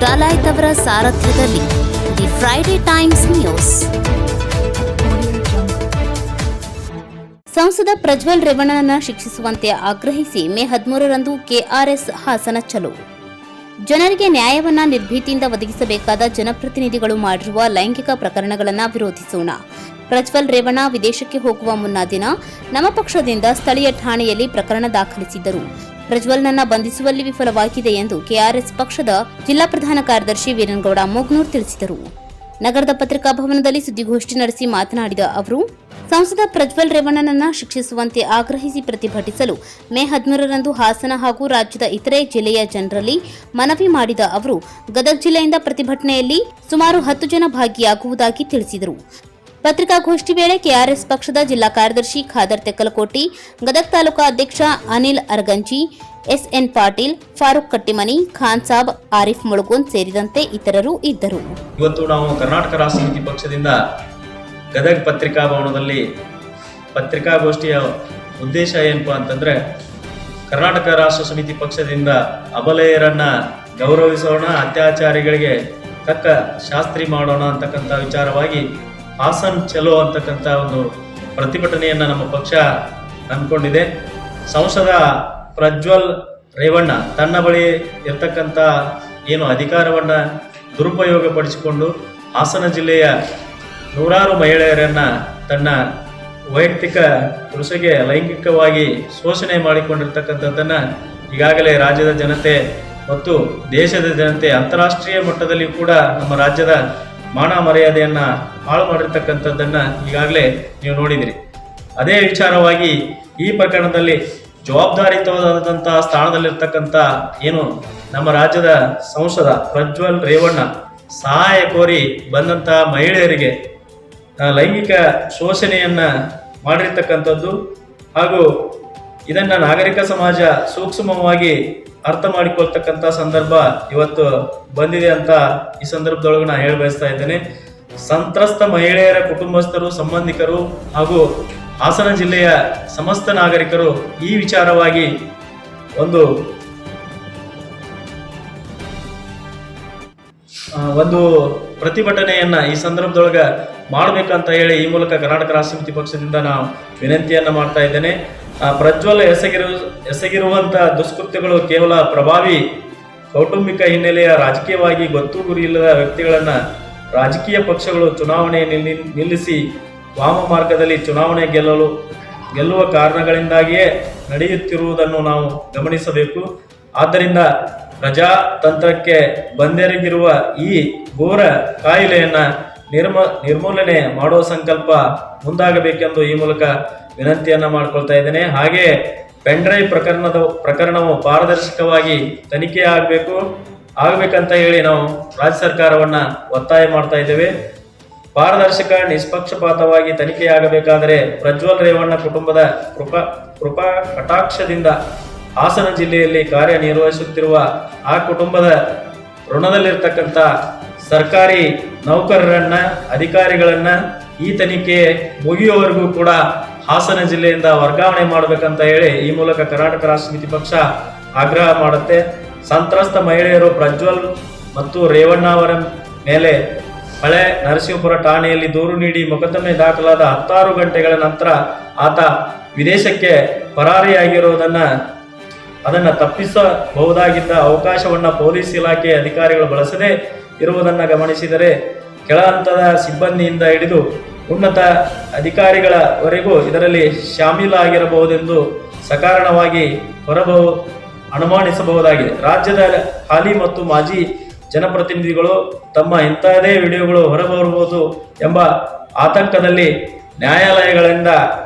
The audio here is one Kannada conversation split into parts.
ಡಾಲಾಯ್ತ್ ಅವರ ಸಾರಥ್ಯದಲ್ಲಿ ದಿ ಫ್ರೈಡೆ ಟೈಮ್ಸ್ ನ್ಯೂಸ್. ಸಂಸದ ಪ್ರಜ್ವಲ್ ರೇವಣ್ಣನನ್ನು ಶಿಕ್ಷಿಸುವಂತೆ ಆಗ್ರಹಿಸಿ ಮೇ 13ರಂದು ಕೆಆರ್ಎಸ್ ಹಾಸನ ಚಲೋ. ಜನರಿಗೆ ನ್ಯಾಯವನ್ನ ನಿರ್ಭೀತಿಯಿಂದ ಒದಗಿಸಬೇಕಾದ ಜನಪ್ರತಿನಿಧಿಗಳು ಮಾಡಿರುವ ಲೈಂಗಿಕ ಪ್ರಕರಣಗಳನ್ನು ವಿರೋಧಿಸೋಣ. ಪ್ರಜ್ವಲ್ ರೇವಣ್ಣ ವಿದೇಶಕ್ಕೆ ಹೋಗುವ ಮುನ್ನಾ ದಿನ ನಮ್ಮ ಪಕ್ಷದಿಂದ ಸ್ಥಳೀಯ ಠಾಣೆಯಲ್ಲಿ ಪ್ರಕರಣ ದಾಖಲಿಸಿದ್ದರು. ಪ್ರಜ್ವಲ್ನನ್ನ ಬಂಧಿಸುವಲ್ಲಿ ವಿಫಲವಾಗಿದೆ ಎಂದು ಕೆಆರ್ಎಸ್ ಪಕ್ಷದ ಜಿಲ್ಲಾ ಪ್ರಧಾನ ಕಾರ್ಯದರ್ಶಿ ವೀರನಗೌಡ ಮೊಗ್ನೂರ್ ತಿಳಿಸಿದರು. ನಗರದ ಪತ್ರಿಕಾ ಭವನದಲ್ಲಿ ಸುದ್ದಿಗೋಷ್ಠಿ ನಡೆಸಿ ಮಾತನಾಡಿದ ಅವರು, ಸಂಸದ ಪ್ರಜ್ವಲ್ ರೇವಣ್ಣನನ್ನ ಶಿಕ್ಷಿಸುವಂತೆ ಆಗ್ರಹಿಸಿ ಪ್ರತಿಭಟಿಸಲು ಮೇ 13ರಂದು ಹಾಸನ ಹಾಗೂ ರಾಜ್ಯದ ಇತರೆ ಜಿಲ್ಲೆಯ ಜನರಲ್ಲಿ ಮನವಿ ಮಾಡಿದ ಅವರು, ಗದಗ ಜಿಲ್ಲೆಯಿಂದ ಪ್ರತಿಭಟನೆಯಲ್ಲಿ ಸುಮಾರು 10 ಜನ ಭಾಗಿಯಾಗುವುದಾಗಿ ತಿಳಿಸಿದರು. ಪತ್ರಿಕಾಗೋಷ್ಠಿ ವೇಳೆ ಕೆಆರ್ಎಸ್ ಪಕ್ಷದ ಜಿಲ್ಲಾ ಕಾರ್ಯದರ್ಶಿ ಖಾದರ್ ತೆಕ್ಕಲಕೋಟಿ, ಗದಗ ತಾಲೂಕಾ ಅಧ್ಯಕ್ಷ ಅನಿಲ್ ಅರಗಂಜಿ, ಎಸ್ಎನ್ ಪಾಟೀಲ್, ಫಾರೂಕ್ ಕಟ್ಟಿಮನಿ, ಖಾನ್ ಸಾಬ್, ಆರಿಫ್ ಮುಳುಗೋನ್ ಸೇರಿದಂತೆ ಇತರರು ಇದ್ದರು. ಇವತ್ತು ನಾವು ಕರ್ನಾಟಕ ರಾಷ್ಟ್ರ ಸಮಿತಿ ಪಕ್ಷದಿಂದ ಗದಗ ಪತ್ರಿಕಾ ಭವನದಲ್ಲಿ ಪತ್ರಿಕಾಗೋಷ್ಠಿಯ ಉದ್ದೇಶ ಏನಪ್ಪಾ ಅಂತಂದ್ರೆ, ಕರ್ನಾಟಕ ರಾಷ್ಟ್ರ ಸಮಿತಿ ಪಕ್ಷದಿಂದ ಅಬಲೆಯರನ್ನ ಗೌರವಿಸೋಣ, ಅತ್ಯಾಚಾರಿಗಳಿಗೆ ತಕ್ಕ ಶಾಸ್ತ್ರಿ ಮಾಡೋಣ ಅಂತಕ್ಕಂಥ ವಿಚಾರವಾಗಿ ಹಾಸನ್ ಚಲೋ ಅಂತಕ್ಕಂಥ ಒಂದು ಪ್ರತಿಭಟನೆಯನ್ನು ನಮ್ಮ ಪಕ್ಷ ಹಮ್ಮಿಕೊಂಡಿದೆ. ಸಂಸದ ಪ್ರಜ್ವಲ್ ರೇವಣ್ಣ ತನ್ನ ಬಳಿ ಇರ್ತಕ್ಕಂಥ ಏನು ಅಧಿಕಾರವನ್ನ ದುರುಪಯೋಗಪಡಿಸಿಕೊಂಡು ಹಾಸನ ಜಿಲ್ಲೆಯ ನೂರಾರು ಮಹಿಳೆಯರನ್ನ ತನ್ನ ವೈಯಕ್ತಿಕ ಕೃಷಿಗೆ ಲೈಂಗಿಕವಾಗಿ ಶೋಷಣೆ ಮಾಡಿಕೊಂಡಿರ್ತಕ್ಕಂಥದ್ದನ್ನ ಈಗಾಗಲೇ ರಾಜ್ಯದ ಜನತೆ ಮತ್ತು ದೇಶದ ಜನತೆ, ಅಂತಾರಾಷ್ಟ್ರೀಯ ಮಟ್ಟದಲ್ಲಿ ಕೂಡ ನಮ್ಮ ರಾಜ್ಯದ ಮಾನ ಮರ್ಯಾದೆಯನ್ನ ಹಾಳು ಮಾಡಿರ್ತಕ್ಕಂಥದ್ದನ್ನ ಈಗಾಗಲೇ ನೀವು ನೋಡಿದಿರಿ. ಅದೇ ವಿಚಾರವಾಗಿ ಈ ಪ್ರಕರಣದಲ್ಲಿ ಜವಾಬ್ದಾರಿಯುತವಾದಂತಹ ಸ್ಥಾನದಲ್ಲಿರ್ತಕ್ಕಂಥ ಏನು ನಮ್ಮ ರಾಜ್ಯದ ಸಂಸದ ಪ್ರಜ್ವಲ್ ರೇವಣ್ಣ ಸಹಾಯ ಕೋರಿ ಬಂದಂತಹ ಮಹಿಳೆಯರಿಗೆ ಲೈಂಗಿಕ ಶೋಷಣೆಯನ್ನ ಮಾಡಿರ್ತಕ್ಕಂಥದ್ದು ಹಾಗೂ ಇದನ್ನ ನಾಗರಿಕ ಸಮಾಜ ಸೂಕ್ಷ್ಮವಾಗಿ ಅರ್ಥ ಮಾಡಿಕೊಳ್ತಕ್ಕಂಥ ಸಂದರ್ಭ ಇವತ್ತು ಬಂದಿದೆ ಅಂತ ಈ ಸಂದರ್ಭದೊಳಗೆ ನಾನು ಹೇಳ ಬಯಸ್ತಾ ಇದ್ದೇನೆ. ಸಂತ್ರಸ್ತ ಮಹಿಳೆಯರ ಕುಟುಂಬಸ್ಥರು, ಸಂಬಂಧಿಕರು ಹಾಗೂ ಹಾಸನ ಜಿಲ್ಲೆಯ ಸಮಸ್ತ ನಾಗರಿಕರು ಈ ವಿಚಾರವಾಗಿ ಒಂದು ಪ್ರತಿಭಟನೆಯನ್ನ ಈ ಸಂದರ್ಭದೊಳಗೆ ಮಾಡಬೇಕಂತ ಹೇಳಿ ಈ ಮೂಲಕ ಕರ್ನಾಟಕ ರಾಷ್ಟ್ರ ಸಮಿತಿ ಪಕ್ಷದಿಂದ ನಾವು ವಿನಂತಿಯನ್ನ ಮಾಡ್ತಾ ಇದ್ದೇನೆ. ಪ್ರಜ್ವಲ್ ಎಸಗಿರುವಂತಹ ದುಷ್ಕೃತ್ಯಗಳು ಕೇವಲ ಪ್ರಭಾವಿ ಕೌಟುಂಬಿಕ ಹಿನ್ನೆಲೆಯ ರಾಜಕೀಯವಾಗಿ ಗೊತ್ತು ಗುರಿ ಇಲ್ಲದ ವ್ಯಕ್ತಿಗಳನ್ನ ರಾಜಕೀಯ ಪಕ್ಷಗಳು ಚುನಾವಣೆ ನಿಲ್ಲಿಸಿ ವಾಮ ಮಾರ್ಗದಲ್ಲಿ ಚುನಾವಣೆ ಗೆಲ್ಲುವ ಕಾರಣಗಳಿಂದಾಗಿಯೇ ನಡೆಯುತ್ತಿರುವುದನ್ನು ನಾವು ಗಮನಿಸಬೇಕು. ಆದ್ದರಿಂದ ಪ್ರಜಾತಂತ್ರಕ್ಕೆ ಬಂದೆರಗಿರುವ ಈ ಘೋರ ಕಾಯಿಲೆಯನ್ನ ನಿರ್ಮೂಲನೆ ಮಾಡುವ ಸಂಕಲ್ಪ ಮುಂದಾಗಬೇಕೆಂದು ಈ ಮೂಲಕ ವಿನಂತಿಯನ್ನ ಮಾಡ್ಕೊಳ್ತಾ ಇದ್ದೇನೆ. ಹಾಗೆ ಪೆನ್ಡ್ರೈವ್ ಪ್ರಕರಣವು ಪಾರದರ್ಶಕವಾಗಿ ತನಿಖೆ ಆಗಬೇಕಂತ ಹೇಳಿ ನಾವು ರಾಜ್ಯ ಸರ್ಕಾರವನ್ನ ಒತ್ತಾಯ ಮಾಡ್ತಾ ಇದ್ದೇವೆ. ಪಾರದರ್ಶಕ, ನಿಷ್ಪಕ್ಷಪಾತವಾಗಿ ತನಿಖೆಯಾಗಬೇಕಾದರೆ ಪ್ರಜ್ವಲ್ ರೇವಣ್ಣ ಕುಟುಂಬದ ಕೃಪಾ ಕಟಾಕ್ಷದಿಂದ ಹಾಸನ ಜಿಲ್ಲೆಯಲ್ಲಿ ಕಾರ್ಯನಿರ್ವಹಿಸುತ್ತಿರುವ ಆ ಕುಟುಂಬದ ಋಣದಲ್ಲಿರ್ತಕ್ಕಂಥ ಸರ್ಕಾರಿ ನೌಕರರನ್ನ, ಅಧಿಕಾರಿಗಳನ್ನ ಈ ತನಿಖೆ ಮುಗಿಯುವವರೆಗೂ ಕೂಡ ಹಾಸನ ಜಿಲ್ಲೆಯಿಂದ ವರ್ಗಾವಣೆ ಮಾಡಬೇಕಂತ ಹೇಳಿ ಈ ಮೂಲಕ ಕರ್ನಾಟಕ ರಾಷ್ಟ್ರ ಸಮಿತಿ ಪಕ್ಷ ಆಗ್ರಹ ಮಾಡುತ್ತೆ. ಸಂತ್ರಸ್ತ ಮಹಿಳೆಯರು ಪ್ರಜ್ವಲ್ ಮತ್ತು ರೇವಣ್ಣ ಅವರ ಮೇಲೆ ಹಳೆ ನರಸಿಂಹಪುರ ಠಾಣೆಯಲ್ಲಿ ದೂರು ನೀಡಿ ಮೊಕದ್ದಮೆ ದಾಖಲಾದ 16 ಗಂಟೆಗಳ ನಂತರ ಆತ ವಿದೇಶಕ್ಕೆ ಅದನ್ನು ತಪ್ಪಿಸಬಹುದಾಗಿದ್ದ ಅವಕಾಶವನ್ನ ಪೊಲೀಸ್ ಇಲಾಖೆ ಅಧಿಕಾರಿಗಳು ಬಳಸದೇ ಇರುವುದನ್ನು ಗಮನಿಸಿದರೆ ಕೆಳ ಹಂತದ ಸಿಬ್ಬಂದಿಯಿಂದ ಹಿಡಿದು ಉನ್ನತ ಅಧಿಕಾರಿಗಳವರೆಗೂ ಇದರಲ್ಲಿ ಶಾಮೀಲಾಗಿರಬಹುದೆಂದು ಸಕಾರಣವಾಗಿ ಅನುಮಾನಿಸಬಹುದಾಗಿದೆ. ರಾಜ್ಯದ ಹಾಲಿ ಮತ್ತು ಮಾಜಿ ಜನಪ್ರತಿನಿಧಿಗಳು ತಮ್ಮ ಇಂತಹದೇ ವಿಡಿಯೋಗಳು ಹೊರಬರಬಹುದು ಎಂಬ ಆತಂಕದಲ್ಲಿ ನ್ಯಾಯಾಲಯಗಳಿಂದ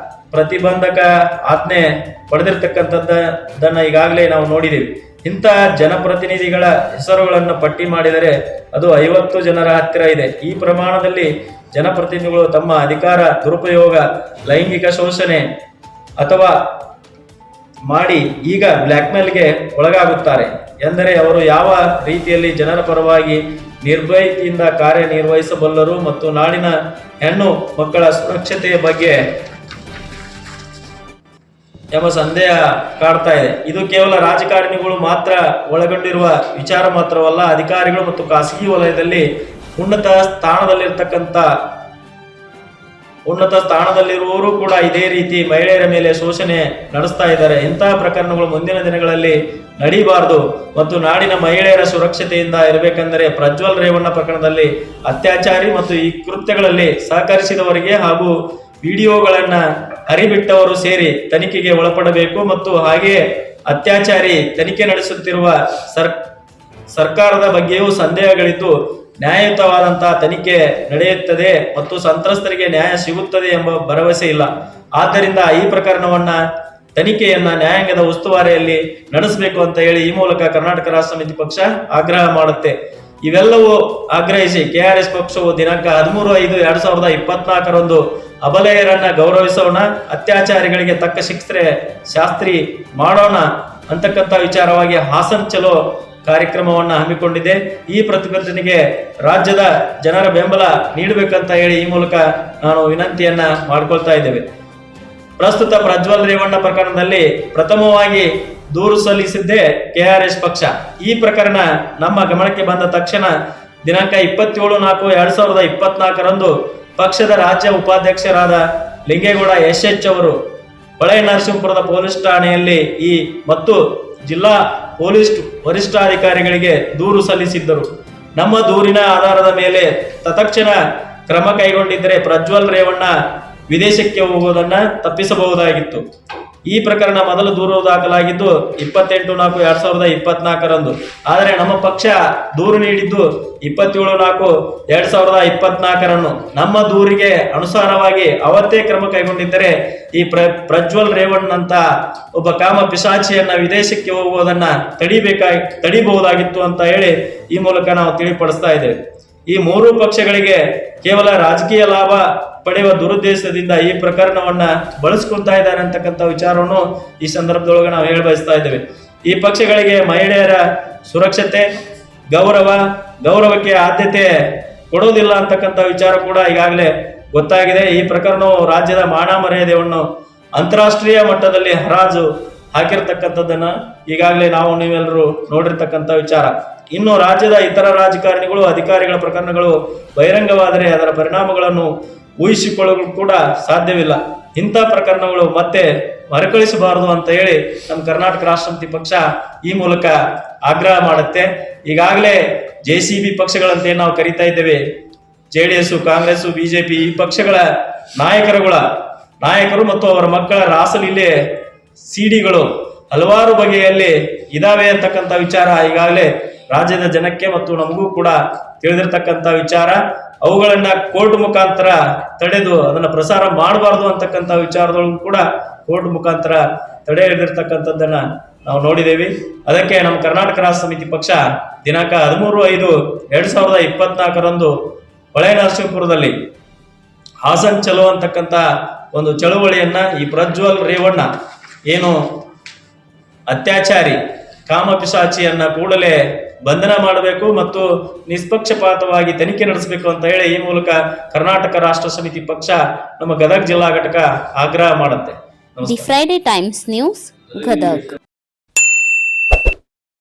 ಪ್ರತಿಬಂಧಕ ಆಜ್ಞೆ ಪಡೆದಿರ್ತಕ್ಕಂಥದ್ದನ್ನ ಈಗಾಗಲೇ ನಾವು ನೋಡಿದ್ದೀವಿ. ಇಂತಹ ಜನಪ್ರತಿನಿಧಿಗಳ ಹೆಸರುಗಳನ್ನು ಪಟ್ಟಿ ಮಾಡಿದರೆ ಅದು 50 ಜನರ ಹತ್ತಿರ ಇದೆ. ಈ ಪ್ರಮಾಣದಲ್ಲಿ ಜನಪ್ರತಿನಿಧಿಗಳು ತಮ್ಮ ಅಧಿಕಾರ ದುರುಪಯೋಗ, ಲೈಂಗಿಕ ಶೋಷಣೆ ಅಥವಾ ಮಾಡಿ ಈಗ ಬ್ಲ್ಯಾಕ್ಮೇಲ್ಗೆ ಒಳಗಾಗುತ್ತಾರೆ ಎಂದರೆ ಅವರು ಯಾವ ರೀತಿಯಲ್ಲಿ ಜನರ ಪರವಾಗಿ ನಿರ್ಭಯತೆಯಿಂದ ಕಾರ್ಯನಿರ್ವಹಿಸಬಲ್ಲರು ಮತ್ತು ನಾಡಿನ ಹೆಣ್ಣು ಮಕ್ಕಳ ಸುರಕ್ಷತೆಯ ಬಗ್ಗೆ ಎಂಬ ಸಂದೇಹ ಕಾಡ್ತಾ ಇದೆ. ಇದು ಕೇವಲ ರಾಜಕಾರಣಿಗಳು ಮಾತ್ರ ಒಳಗೊಂಡಿರುವ ವಿಚಾರ ಮಾತ್ರವಲ್ಲ, ಅಧಿಕಾರಿಗಳು ಮತ್ತು ಖಾಸಗಿ ವಲಯದಲ್ಲಿ ಉನ್ನತ ಸ್ಥಾನದಲ್ಲಿರುವವರು ಕೂಡ ಇದೇ ರೀತಿ ಮಹಿಳೆಯರ ಮೇಲೆ ಶೋಷಣೆ ನಡೆಸ್ತಾ ಇದ್ದಾರೆ. ಇಂತಹ ಪ್ರಕರಣಗಳು ಮುಂದಿನ ದಿನಗಳಲ್ಲಿ ನಡೀಬಾರದು ಮತ್ತು ನಾಡಿನ ಮಹಿಳೆಯರ ಸುರಕ್ಷತೆಯಿಂದ ಇರಬೇಕೆಂದರೆ ಪ್ರಜ್ವಲ್ ರೇವಣ್ಣ ಪ್ರಕರಣದಲ್ಲಿ ಅತ್ಯಾಚಾರಿ ಮತ್ತು ಈ ಕೃತ್ಯಗಳಲ್ಲಿ ಸಹಕರಿಸಿದವರಿಗೆ ಹಾಗೂ ವಿಡಿಯೋಗಳನ್ನ ಹರಿಬಿಟ್ಟವರು ಸೇರಿ ತನಿಖೆಗೆ ಒಳಪಡಬೇಕು ಮತ್ತು ಹಾಗೆಯೇ ಅತ್ಯಾಚಾರಿ ತನಿಖೆ ನಡೆಸುತ್ತಿರುವ ಸರ್ಕಾರದ ಬಗ್ಗೆಯೂ ಸಂದೇಹಗಳಿದ್ದು ನ್ಯಾಯಯುತವಾದಂತಹ ತನಿಖೆ ನಡೆಯುತ್ತದೆ ಮತ್ತು ಸಂತ್ರಸ್ತರಿಗೆ ನ್ಯಾಯ ಸಿಗುತ್ತದೆ ಎಂಬ ಭರವಸೆ ಇಲ್ಲ. ಆದ್ದರಿಂದ ಈ ತನಿಖೆಯನ್ನ ನ್ಯಾಯಾಂಗದ ಉಸ್ತುವಾರಿಯಲ್ಲಿ ನಡೆಸಬೇಕು ಅಂತ ಹೇಳಿ ಈ ಮೂಲಕ ಕರ್ನಾಟಕ ರಾಷ್ಟ್ರ ಸಮಿತಿ ಪಕ್ಷ ಆಗ್ರಹ ಮಾಡುತ್ತೆ. ಇವೆಲ್ಲವೂ ಆಗ್ರಹಿಸಿ ಕೆಆರ್ಎಸ್ ಪಕ್ಷವು ದಿನಾಂಕ 13/5/2024 ಅಬಲೆಯರನ್ನ ಗೌರವಿಸೋಣ, ಅತ್ಯಾಚಾರಿಗಳಿಗೆ ತಕ್ಕ ಶಾಸ್ತ್ರಿ ಮಾಡೋಣ ಅಂತಕ್ಕಂಥ ವಿಚಾರವಾಗಿ ಹಾಸನ್ ಚಲೋ ಕಾರ್ಯಕ್ರಮವನ್ನ ಹಮ್ಮಿಕೊಂಡಿದೆ. ಈ ಪ್ರತಿಭಟನೆಗೆ ರಾಜ್ಯದ ಜನರ ಬೆಂಬಲ ನೀಡಬೇಕಂತ ಹೇಳಿ ಈ ಮೂಲಕ ನಾನು ವಿನಂತಿಯನ್ನ ಮಾಡ್ಕೊಳ್ತಾ ಇದ್ದೇವೆ. ಪ್ರಸ್ತುತ ಪ್ರಜ್ವಲ್ ರೇವಣ್ಣ ಪ್ರಕರಣದಲ್ಲಿ ಪ್ರಥಮವಾಗಿ ದೂರು ಸಲ್ಲಿಸಿದ್ದೇ ಕೆಆರ್ಎಸ್ ಪಕ್ಷ. ಈ ಪ್ರಕರಣ ನಮ್ಮ ಗಮನಕ್ಕೆ ಬಂದ ತಕ್ಷಣ ದಿನಾಂಕ 27/4/2024 ಪಕ್ಷದ ರಾಜ್ಯ ಉಪಾಧ್ಯಕ್ಷರಾದ ಲಿಂಗೇಗೌಡ SH ಅವರು ಹೊಳೆ ನರಸೀಪುರದ ಪೊಲೀಸ್ ಠಾಣೆಯಲ್ಲಿ ಮತ್ತು ಜಿಲ್ಲಾ ಪೊಲೀಸ್ ವರಿಷ್ಠಾಧಿಕಾರಿಗಳಿಗೆ ದೂರು ಸಲ್ಲಿಸಿದ್ದರು. ನಮ್ಮ ದೂರಿನ ಆಧಾರದ ಮೇಲೆ ತತ್ಕ್ಷಣ ಕ್ರಮ ಕೈಗೊಂಡಿದ್ದರೆ ಪ್ರಜ್ವಲ್ ರೇವಣ್ಣ ವಿದೇಶಕ್ಕೆ ಹೋಗುವುದನ್ನ ತಪ್ಪಿಸಬಹುದಾಗಿತ್ತು. ಈ ಪ್ರಕರಣ ಮೊದಲು ದೂರು ದಾಖಲಾಗಿದ್ದು 28/4/2024. ಆದರೆ ನಮ್ಮ ಪಕ್ಷ ದೂರು ನೀಡಿದ್ದು 27/4/2024. ನಮ್ಮ ದೂರಿಗೆ ಅನುಸಾರವಾಗಿ ಅವತ್ತೇ ಕ್ರಮ ಕೈಗೊಂಡಿದ್ದರೆ ಈ ಪ್ರಜ್ವಲ್ ರೇವಣ್ಣ ಅಂತ ಒಬ್ಬ ಕಾಮ ಪಿಶಾಚಿಯನ್ನ ವಿದೇಶಕ್ಕೆ ಹೋಗುವುದನ್ನ ತಡಿಬಹುದಾಗಿತ್ತು ಅಂತ ಹೇಳಿ ಈ ಮೂಲಕ ನಾವು ತಿಳಿಪಡಿಸ್ತಾ ಇದ್ದೇವೆ. ಈ ಮೂರು ಪಕ್ಷಗಳಿಗೆ ಕೇವಲ ರಾಜಕೀಯ ಲಾಭ ಪಡೆಯುವ ದುರುದ್ದೇಶದಿಂದ ಈ ಪ್ರಕರಣವನ್ನ ಬಳಸ್ಕೊಳ್ತಾ ಇದ್ದಾರೆ ಅಂತಕ್ಕಂಥ ವಿಚಾರವನ್ನು ಈ ಸಂದರ್ಭದೊಳಗೆ ನಾವು ಬಯಸ್ತಾ ಇದ್ದೇವೆ. ಈ ಪಕ್ಷಗಳಿಗೆ ಮಹಿಳೆಯರ ಸುರಕ್ಷತೆ, ಗೌರವಕ್ಕೆ ಆದ್ಯತೆ ಕೊಡೋದಿಲ್ಲ ಅಂತಕ್ಕಂಥ ವಿಚಾರ ಕೂಡ ಈಗಾಗಲೇ ಗೊತ್ತಾಗಿದೆ. ಈ ಪ್ರಕರಣವು ರಾಜ್ಯದ ಮಾನ ಮರ್ಯಾದೆಯನ್ನು ಅಂತಾರಾಷ್ಟ್ರೀಯ ಮಟ್ಟದಲ್ಲಿ ಹರಾಜು ಹಾಕಿರ್ತಕ್ಕಂಥದ್ದನ್ನ ಈಗಾಗಲೇ ನೀವೆಲ್ಲರೂ ನೋಡಿರ್ತಕ್ಕಂಥ ವಿಚಾರ. ಇನ್ನು ರಾಜ್ಯದ ಇತರ ರಾಜಕಾರಣಿಗಳು, ಅಧಿಕಾರಿಗಳ ಪ್ರಕರಣಗಳು ಬಹಿರಂಗವಾದರೆ ಅದರ ಪರಿಣಾಮಗಳನ್ನು ಊಹಿಸಿಕೊಳ್ಳಲು ಕೂಡ ಸಾಧ್ಯವಿಲ್ಲ. ಇಂಥ ಪ್ರಕರಣಗಳು ಮತ್ತೆ ಮರುಕಳಿಸಬಾರದು ಅಂತ ಹೇಳಿ ನಮ್ಮ ಕರ್ನಾಟಕ ರಾಷ್ಟ್ರ ಸಮಿತಿ ಪಕ್ಷ ಈ ಮೂಲಕ ಆಗ್ರಹ ಮಾಡುತ್ತೆ. ಈಗಾಗಲೇ JCB ಪಕ್ಷಗಳಂತೆ ನಾವು ಕರಿತಾ ಇದ್ದೇವೆ, JDS, ಕಾಂಗ್ರೆಸ್, BJP ಈ ಪಕ್ಷಗಳ ನಾಯಕರು ಮತ್ತು ಅವರ ಮಕ್ಕಳ ರಾಸಲೀಲೆ ಸಿಡಿಗಳು ಹಲವಾರು ಬಗೆಯಲ್ಲಿ ಇದಾವೆ ಅಂತಕ್ಕಂಥ ವಿಚಾರ ಈಗಾಗಲೇ ರಾಜ್ಯದ ಜನಕ್ಕೆ ಮತ್ತು ನಮಗೂ ಕೂಡ ತಿಳಿದಿರ್ತಕ್ಕಂಥ ವಿಚಾರ. ಅವುಗಳನ್ನ ಕೋರ್ಟ್ ಮುಖಾಂತರ ತಡೆದು ಅದನ್ನ ಪ್ರಸಾರ ಮಾಡಬಾರ್ದು ಅಂತಕ್ಕಂಥ ವಿಚಾರದೊಳಗೂ ಕೂಡ ಕೋರ್ಟ್ ಮುಖಾಂತರ ತಡೆ ಹಿಡಿದಿರ್ತಕ್ಕಂಥದ್ದನ್ನ ನಾವು ನೋಡಿದ್ದೇವೆ. ಅದಕ್ಕೆ ನಮ್ಮ ಕರ್ನಾಟಕ ರಾಷ್ಟ್ರ ಸಮಿತಿ ಪಕ್ಷ ದಿನಾಂಕ 13/5/2024 ಹೊಳೆ ನರಸೀಪುರದಲ್ಲಿ ಹಾಸನ್ ಚಲೋ ಅಂತಕ್ಕಂಥ ಒಂದು ಚಳುವಳಿಯನ್ನ ಈ ಪ್ರಜ್ವಲ್ ರೇವಣ್ಣ ಏನು ಅತ್ಯಾಚಾರಿ ಕಾಮ ಪಿಶಾಚಿಯನ್ನ ಕೂಡಲೇ ಬಂಧನ ಮಾಡಬೇಕು ಮತ್ತು ನಿಷ್ಪಕ್ಷಪಾತವಾಗಿ ತನಿಖೆ ನಡೆಸಬೇಕು ಅಂತ ಹೇಳಿ ಈ ಮೂಲಕ ಕರ್ನಾಟಕ ರಾಷ್ಟ್ರ ಸಮಿತಿ ಪಕ್ಷ ನಮ್ಮ ಗದಗ ಜಿಲ್ಲಾ ಘಟಕ ಆಗ್ರಹ ಮಾಡುತ್ತೆ. The Friday times news Gadag.